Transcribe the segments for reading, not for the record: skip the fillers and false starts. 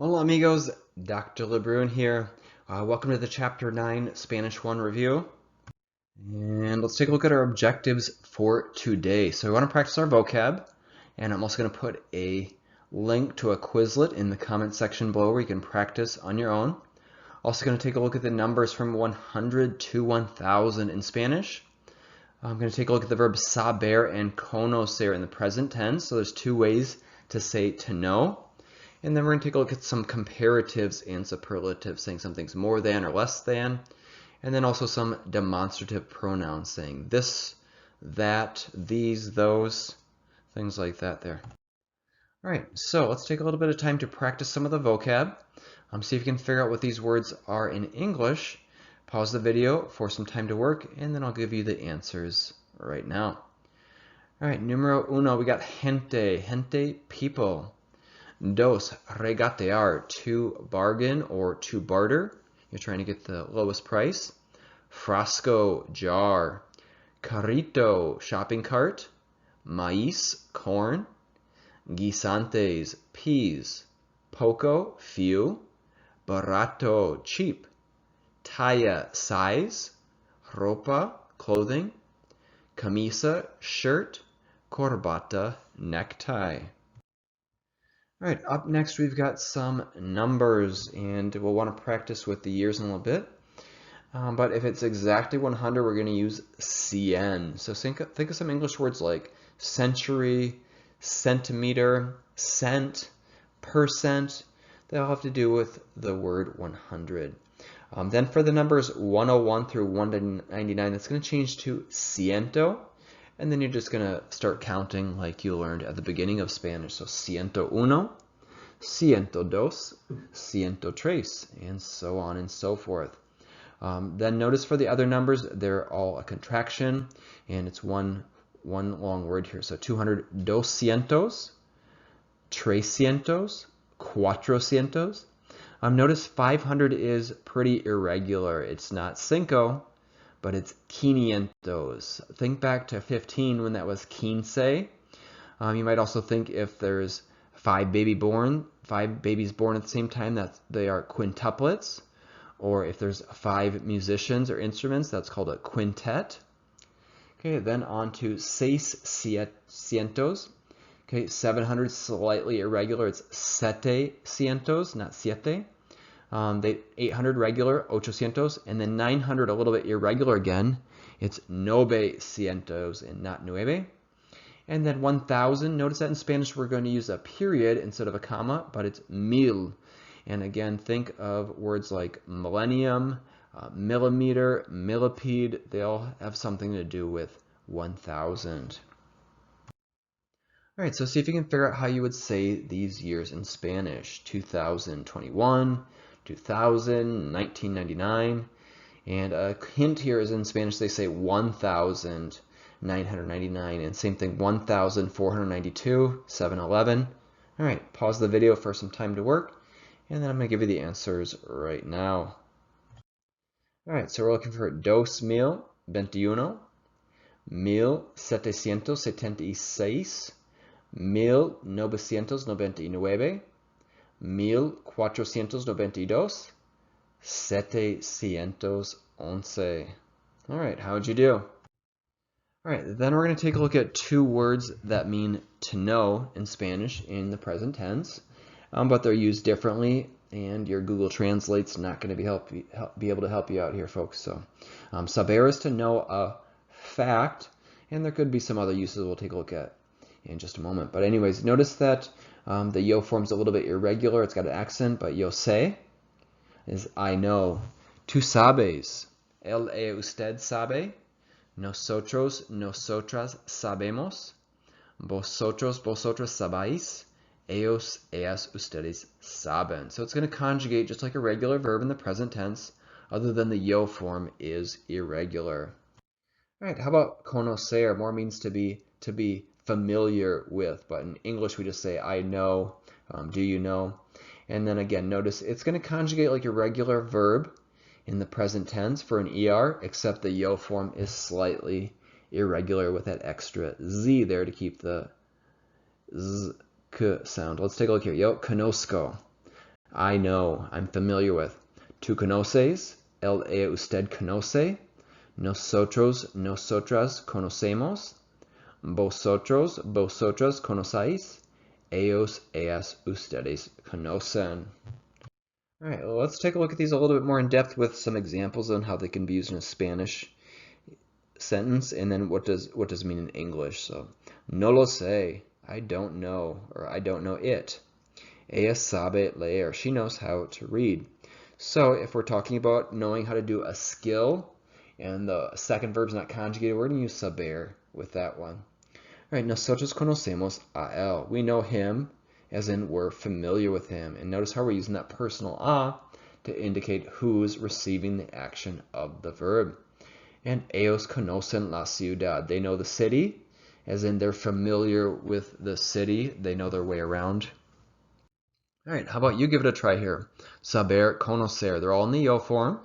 Hola amigos, Dr. LeBrun here. Welcome to the Chapter 9 Spanish 1 review. And let's take a look at our objectives for today. So we want to practice our vocab, and I'm also going to put a link to a Quizlet in the comment section below where you can practice on your own. Also going to take a look at the numbers from 100 to 1000 in Spanish. I'm going to take a look at the verb saber and conocer in the present tense. So there's two ways to say to know. And then we're going to take a look at some comparatives and superlatives, saying something's more than or less than. And then also some demonstrative pronouns, saying this, that, these, those, things like that there. All right, so let's take a little bit of time to practice some of the vocab. See if you can figure out what these words are in English. Pause the video for some time to work, and then I'll give you the answers right now. All right, numero uno, we got gente, people. Dos, regatear, to bargain or to barter. You're trying to get the lowest price. Frasco, jar. Carrito, shopping cart. Maíz, corn. Guisantes, peas. Poco, few. Barato, cheap. Talla, size. Ropa, clothing. Camisa, shirt. Corbata, necktie. All right, up next we've got some numbers, and we'll want to practice with the years in a little bit. But if it's exactly 100, we're going to use cien. So think of some English words like century, centimeter, cent, percent. They all have to do with the word 100. Then for the numbers 101 through 199, that's going to change to ciento. And then you're just going to start counting like you learned at the beginning of Spanish. So ciento uno, ciento dos, ciento tres, and so on and so forth. Then notice for the other numbers, they're all a contraction, and it's one long word here. So 200, doscientos, trescientos, cuatrocientos. Notice 500 is pretty irregular. It's not cinco, but it's quinientos. Think back to 15 when that was quince. You might also think if there's five babies born at the same time, that they are quintuplets. Or if there's 5 musicians or instruments, that's called a quintet. Okay, then on to seis cientos. Okay, 700 slightly irregular. It's sete cientos, not siete. 800 regular, ochocientos, and then 900 a little bit irregular again. It's novecientos and not nueve. And then 1000, notice that in Spanish we're going to use a period instead of a comma, but it's mil. And again, think of words like millennium, millimeter, millipede. They all have something to do with 1000. All right, so see if you can figure out how you would say these years in Spanish. 2021, 2000, 1999, and a hint here is in Spanish they say 1999, and same thing 1492, 711. All right, pause the video for some time to work, and then I'm going to give you the answers right now. All right, so we're looking for 2021, 1776, 1999, 1492, 711. All right, how'd you do? All right, then we're going to take a look at two words that mean to know in Spanish in the present tense, but they're used differently, and your Google Translate's not going to be able to help you out here, folks. So, saber is to know a fact, and there could be some other uses we'll take a look at in just a moment. But anyways, notice that the yo form's a little bit irregular. It's got an accent, but yo sé is I know. Tú sabes. Él, usted sabe. Nosotros, nosotras sabemos. Vosotros, vosotras sabéis. Ellos, ellas, ustedes saben. So it's going to conjugate just like a regular verb in the present tense, other than the yo form is irregular. All right, how about conocer? More means to be familiar with, but in English we just say I know, do you know? And then again, notice it's going to conjugate like a regular verb in the present tense for an ER, except the yo form is slightly irregular with that extra Z there to keep the Z, K sound. Let's take a look here. Yo conozco. I know, I'm familiar with. Tú conoces, él, ella, usted conoce. Nosotros, nosotras conocemos. Vosotros, vosotras conocéis. Ellos, ellas, ustedes conocen. All right, well, let's take a look at these a little bit more in depth with some examples on how they can be used in a Spanish sentence, and then what does it mean in English. So, no lo sé, I don't know, or I don't know it. Ella sabe leer, she knows how to read. So if we're talking about knowing how to do a skill, and the second verb's not conjugated, we're going to use saber with that one. All right, nosotros conocemos a él. We know him, as in we're familiar with him. And notice how we're using that personal a to indicate who's receiving the action of the verb. And ellos conocen la ciudad. They know the city, as in they're familiar with the city. They know their way around. All right, how about you give it a try here? Saber, conocer. They're all in the yo form,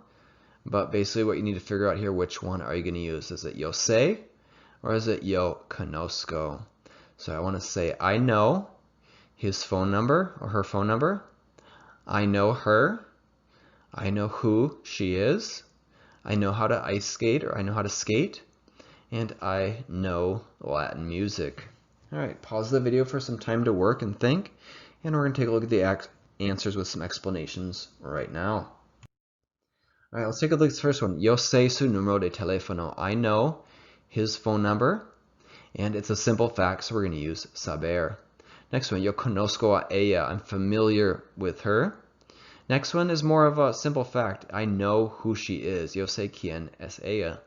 but basically what you need to figure out here, which one are you going to use? Is it yo sé or is it yo conozco? So I want to say I know his phone number or her phone number. I know her. I know who she is. I know how to ice skate, or I know how to skate. And I know Latin music. All right, pause the video for some time to work and think. And we're going to take a look at the answers with some explanations right now. All right, let's take a look at this first one. Yo sé su número de teléfono. I know his phone number. And it's a simple fact, so we're going to use saber. Next one, yo conozco a ella. I'm familiar with her. Next one is more of a simple fact. I know who she is. Yo sé quién es ella.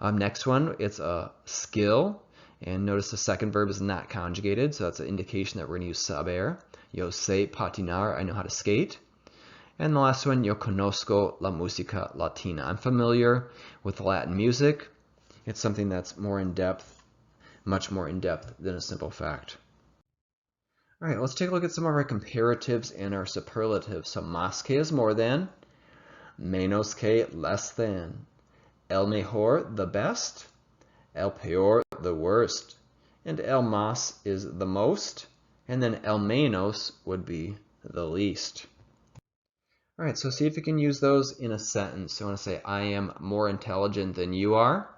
Next one, it's a skill. And notice the second verb is not conjugated, so that's an indication that we're going to use saber. Yo sé patinar. I know how to skate. And the last one, yo conozco la música latina. I'm familiar with Latin music. It's something that's more in depth, much more in depth than a simple fact. All right, let's take a look at some of our comparatives and our superlatives. So, más que is more than, menos que less than, el mejor the best, el peor the worst, and el más is the most, and then el menos would be the least. All right, so see if you can use those in a sentence. So I want to say, I am more intelligent than you are.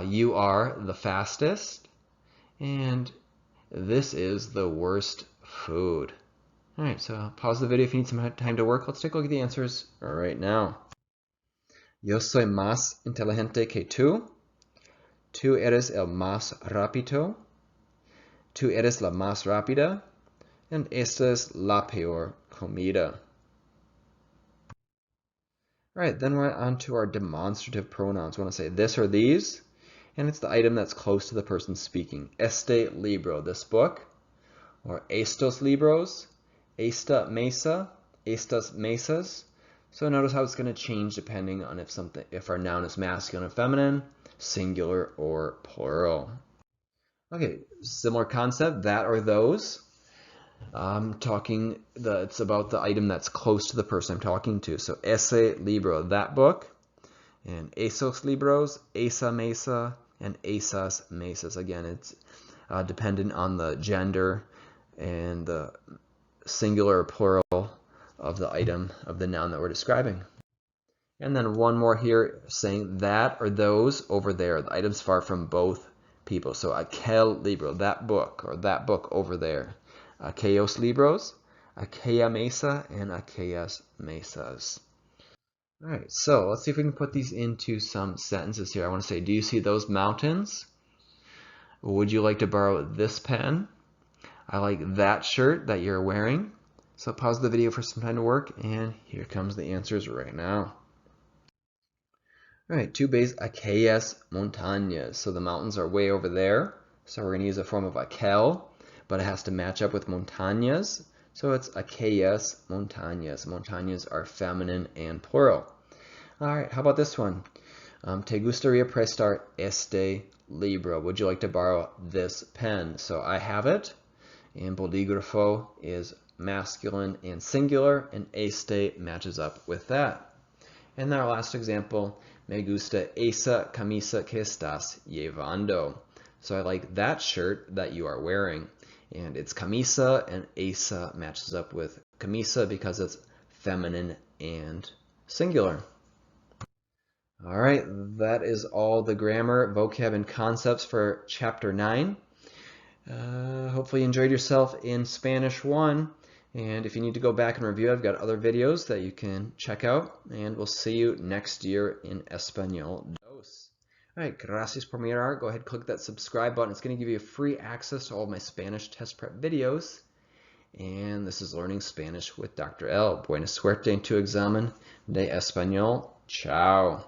You are the fastest. And this is the worst food. All right, so pause the video if you need some time to work. Let's take a look at the answers right now. Yo soy más inteligente que tú. Tú eres el más rápido. Tú eres la más rápida. And esta es la peor comida. All right, then we're on to our demonstrative pronouns. We want to say this or these. And it's the item that's close to the person speaking. Este libro, this book, or estos libros, esta mesa, estas mesas. So notice how it's going to change depending on if our noun is masculine or feminine, singular or plural. Okay, similar concept, that or those. It's about the item that's close to the person I'm talking to. So ese libro, that book, and esos libros, esa mesa, and esas mesas. Again, it's dependent on the gender and the singular or plural of the item, of the noun that we're describing. And then one more here saying that or those over there. The item's far from both people. So aquel libro, that book, or that book over there. Aquellos libros, aquella mesa, and aquellas mesas. All right, so let's see if we can put these into some sentences here. I want to say, do you see those mountains? Would you like to borrow this pen? I like that shirt that you're wearing. So pause the video for some time to work, and here comes the answers right now. All right, two base, aquellas montañas. So the mountains are way over there. So we're going to use a form of aquel, but it has to match up with montañas. So it's aquellas montañas. Montañas are feminine and plural. All right, how about this one? Te gustaría prestar este libro? Would you like to borrow this pen? So I have it, and bolígrafo is masculine and singular, and este matches up with that. And our last example, me gusta esa camisa que estás llevando. So I like that shirt that you are wearing. and it's camisa, and esa matches up with camisa because it's feminine and singular. All right, that is all the grammar, vocab, and concepts for Chapter 9. Hopefully you enjoyed yourself in Spanish 1. And if you need to go back and review, I've got other videos that you can check out. And we'll see you next year in Español 2. All right, gracias por mirar. Go ahead and click that subscribe button. It's going to give you free access to all of my Spanish test prep videos. And this is Learning Spanish with Dr. L. Buena suerte en tu examen de español. Ciao.